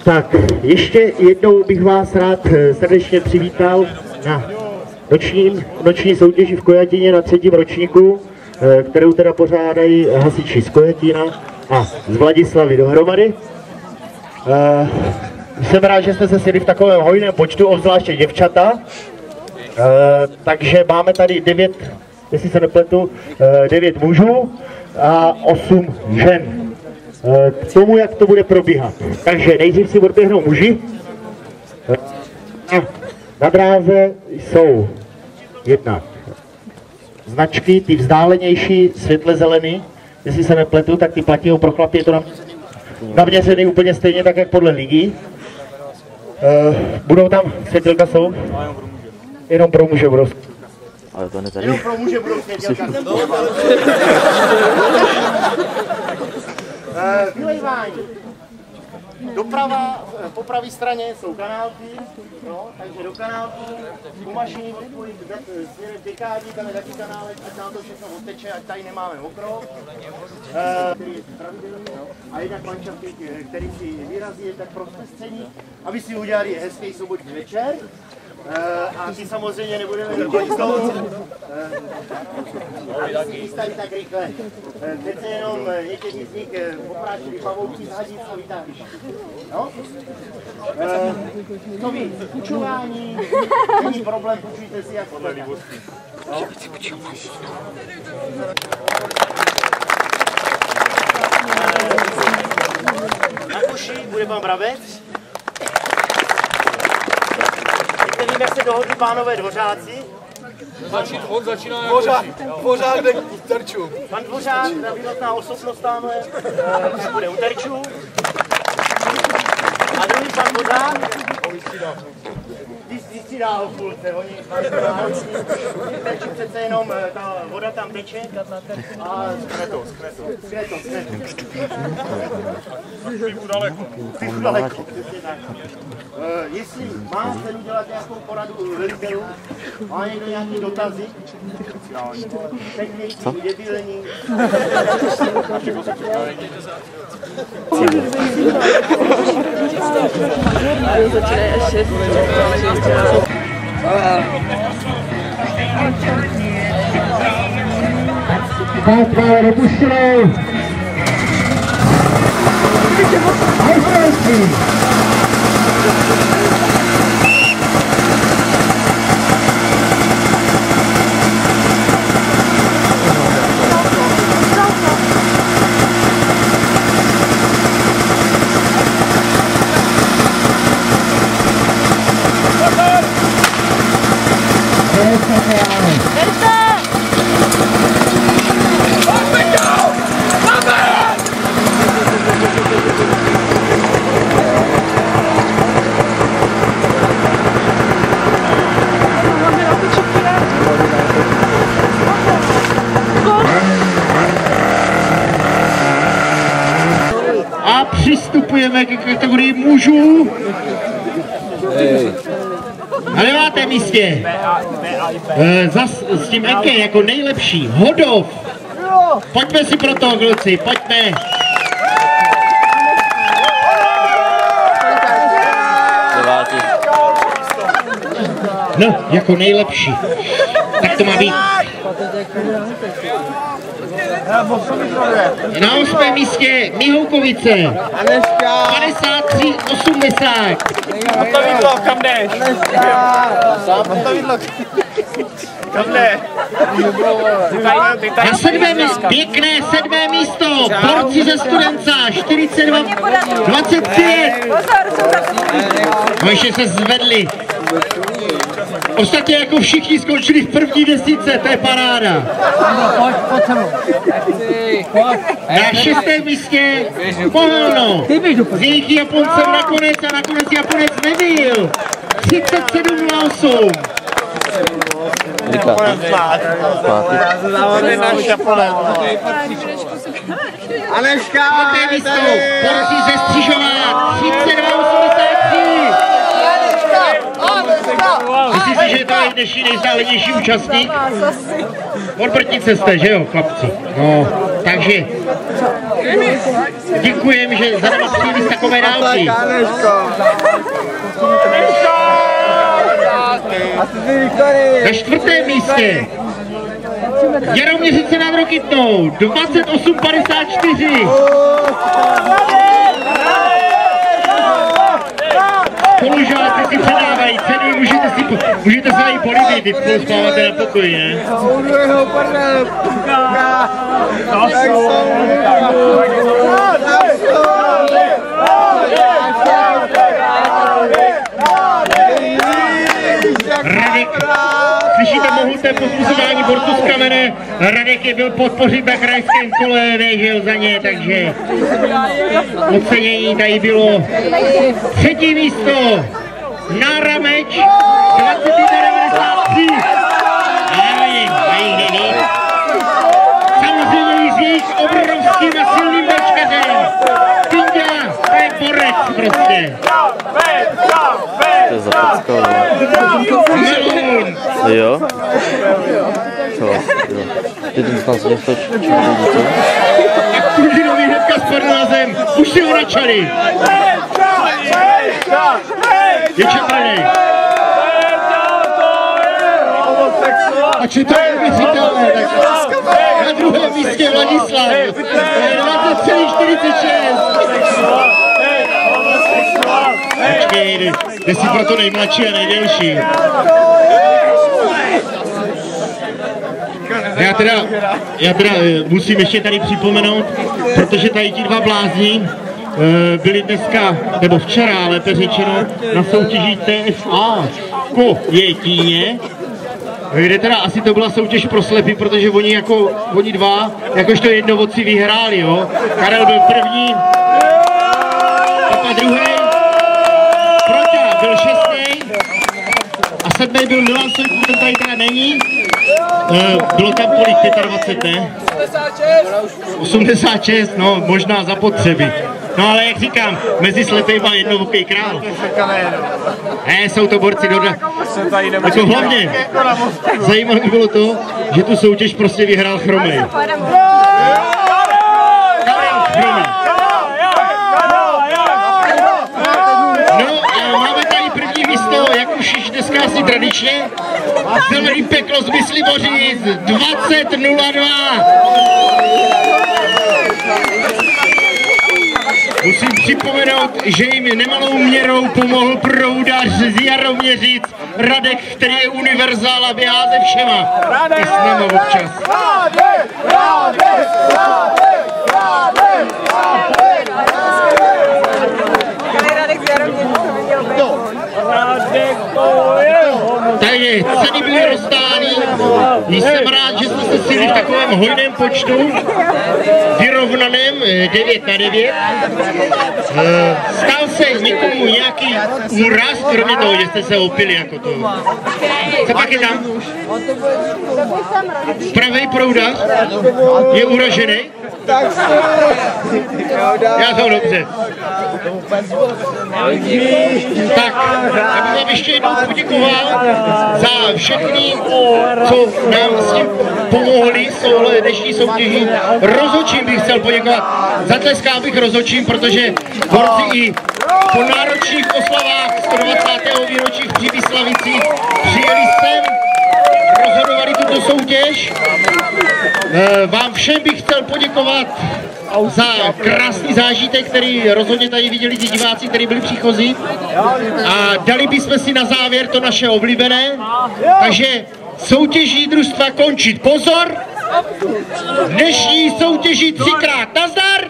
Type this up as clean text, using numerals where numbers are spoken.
Tak, ještě jednou bych vás rád srdečně přivítal na noční soutěži v Kojatině na 3. ročníku, kterou teda pořádají hasiči z Kojatina a z Vladislavy dohromady. Jsem rád, že jste se sjeli v takovém hojném počtu, obzvláště děvčata. Takže máme tady 9, jestli se nepletu, 9 mužů a 8 žen. K tomu, jak to bude probíhat. Takže nejdřív si odběhnou muži. Na dráze jsou jednak značky, ty vzdálenější, světle zelený. Jestli se nepletu, tak ty platí pro chlapy, je to naměřený úplně stejně tak, jak podle ligy. Budou tam, světilka jsou? Jenom pro muže budou. Ale to ne tady. Jenom pro muže budou světilka. Vylejvání. Doprava, po pravé straně jsou kanálky, no, takže do kanálku, u mašiny odpojit směrem dekádí, tam je taky kanálek, ať nám to všechno odteče, ať tady nemáme mokro. A jednak manželky, který si vyrazí, tak pro zpestření, aby si udělali hezký sobotní večer. A ty samozřejmě nebudeme dokonit toho. Tady tak rychle. Přece jenom někteří z nich popráčili pavouky z hadic a vytáhli. No? Co víc, půjčování, není problém, půjčujte si jak chcete. Na koši bude pan Brabec. Nevím, jak se dohodli pánové dvořáci. On začíná Dvořák jde u terčů. Pan Dvořák, výrobná osobnost tamhle, bude u terčů. A druhý pan Dvořák, vystřídá ho půlce, oni terčů přece jenom, ta voda tam teče a skne to. Pichu daleko. Jestli má se udělat nějakou poradu velitelů, má někdo nějaký dotazy? Techniky, děbílení. Tak máme dopuštěnou. A přistupujeme ke kategorii mužů. Na 9. místě s tím Enke jako nejlepší Hodov. Pojďme si pro to, kluci, pojďme. No, jako nejlepší. Tak to má být. Na 8. místě Mihoukovice. 53,80. To vidlo, kam jdeš? To vidlo. Kam jdeš? Na 7. místě, pěkné 7. místo, borci ze Studenca, 42,25. No ještě se zvedli. Ostatně jako všichni skončili v první desítce, to je paráda. Na 6. místě Pohelno. S jejich Japoncem nakonec Japonec nebyl. 37,8. Aneška! 5. místo, borci ze Střižova, 32,83. Myslíš si, že je to dnešní nejzdálenější účastník? Od Brtnice jste, že jo, chlapci? No, takže Děkujem, že za námi přijeli z takové dálky. Na 4. místě Jaroměřice nad Rokytnou 28,54. Spolužáci si předávají ceny, můžete se jí polibit, když spolu spáváte na pokoji, ne? Radek, slyšíte mohutné pozbuzování borců z Kamene. Radek je byl podpořit na krajském kole, nežil za ně, takže ocenění tady bylo 3. místo. Nára Meč 20,93. Samozřejmě s jejich obrovským a silným mečkařem. Pinda, to je borec prostě. To je zapackou, jo? Co? Ty ten snad se něco čím to? Tak Pružinový hnedka spadl na zem, už si ho načali. Je čepranej. A či to je uvěřitelné, tak na 2. místě Vladislav. 20,46. Počkej, jde si pro to nejmladší a nejdelší. Já teda musím ještě tady připomenout, protože tady ti dva blázni byli dneska, nebo včera, lépe řečeno, na soutěži TFA v Kojetíně, kde teda asi to byla soutěž pro slepy, protože oni dva, jakožto jednovodci vyhráli, jo. Karel byl první, Papa druhý, Proťa byl 6. a 7. byl Milan Sojku, ten tady teda není. Bylo tam kolik, 25, ne? 86, no možná zapotřeby. No ale jak říkám, mezi slepejma jednovoký král. Ne, jsou to borci do... Jako hlavně zajímavé bylo to, že tu soutěž prostě vyhrál Chromej. No a máme tady první místo, jak už dneska asi tradičně. Zelený peklo z Myslibořic 20,02. Musím připomenout, že jim nemalou měrou pomohl proudař z Jaroměřic Radek, který je univerzál a běhá se všema. I s náma občas. Takže ceny byly rozdány. Jsem rád, že jsme se sešli v takovém hojném počtu, vyrovnaném 9/9. Stal se někomu nějaký úraz, kromě toho, že jste se opili jako to. Co pak je tam? Pravej proudař je uražený? Já to dobře. Tak, já bych vám ještě jednou poděkoval za všechny, co nám s tím pomohli s touhle dnešní soutěží. Rozhodčím bych chtěl poděkovat. Zatleskal bych rozhodčím, protože borci i po náročných oslavách 120. výročí v Příbyslavicích přijeli sem, rozhodovali tuto soutěž. Vám všem bych chtěl poděkovat za krásný zážitek, který rozhodně tady viděli ti diváci, kteří byli příchozí. A dali bychom si na závěr to naše oblíbené. Takže soutěží družstva končit. Pozor! Dnešní soutěží 3krát. Nazdar!